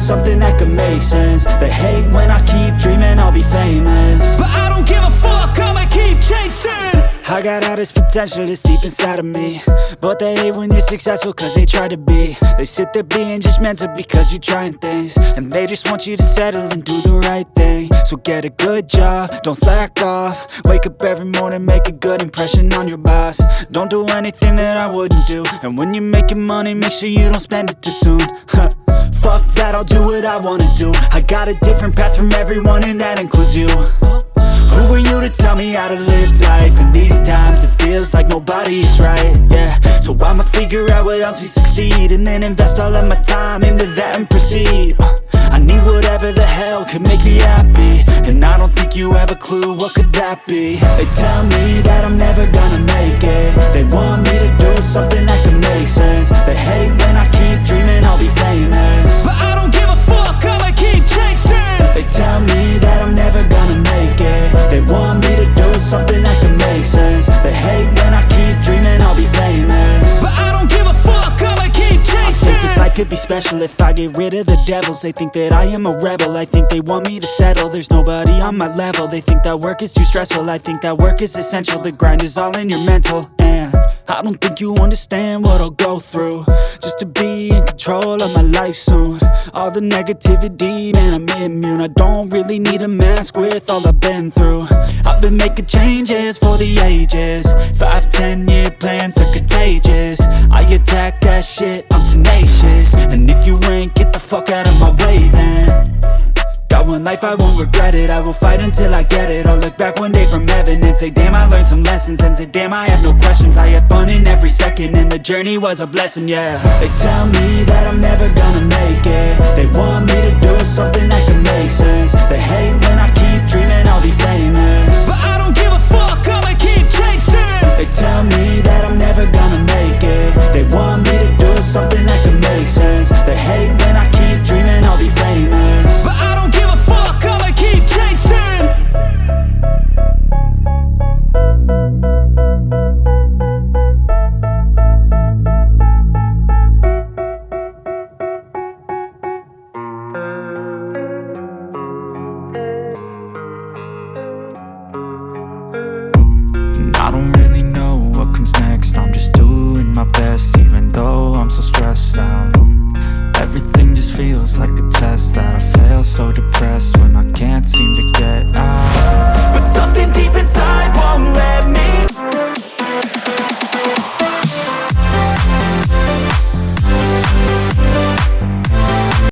something that could make sense. They hate when I keep dreaming I'll be famous, but I don't give a fuck, I'ma keep chasing. I got all this potential that's deep inside of me, but they hate when you're successful cause they try to be. They sit there being judgmental because you're trying things, and they just want you to settle and do the right thing. So get a good job, don't slack off. Wake up every morning, make a good impression on your boss. Don't do anything that I wouldn't do, and when you're making money, make sure you don't spend it too soon. Fuck that, I'll do what I wanna do. I got a different path from everyone, and that includes you. Who are you to tell me how to live life? In these times it feels like nobody is right, yeah. So I'ma figure out what else we succeed, and then invest all of my time into that and proceed. I need whatever the hell could make me happy, and I don't think you have a clue what could that be. They tell me that I'm never gonna make it. They want me to do something that could make sense. They hate when I keep dreaming I'll be famous, but I don't give a fuck, I'ma keep chasing. They tell me that I'm never gonna make it. They want me to do something that can make sense. They hate when I keep dreaming I'll be famous, but I don't give a fuck, I'ma keep chasing. I think this life could be special if I get rid of the devils. They think that I am a rebel, I think they want me to settle. There's nobody on my level, they think that work is too stressful. I think that work is essential, the grind is all in your mental. And I don't think you understand what I'll go through just to be in control of my life soon. All the negativity, man, I'm immune. I don't really need a mask with all I've been through. I've been making changes for the ages. 5-10 year plans are contagious. I attack that shit, I'm tenacious. And if you ain't, get the fuck out of my way then. Got one life, I won't regret it. I will fight until I get it. I'll look back one day from heaven and say damn, I learned some lessons. And say damn, I have no questions. I had fun in every second, and the journey was a blessing, yeah. They tell me that I'm never gonna make it. They want me to do something that can make sense. They hate when I keep dreaming I'll be famous, but I don't give a fuck, I'ma keep chasing. They tell me that I'm never gonna make it. They want me to do something that can make sense. They hate when I keep dreaming I'll be famous, but I don't give a fuck, I'ma keep chasing. I don't really know what comes next. I'm just doing my best, even though I'm so stressed out. Everything just feels like a test that I fail, so depressed when I can't seem to get out. But something deep inside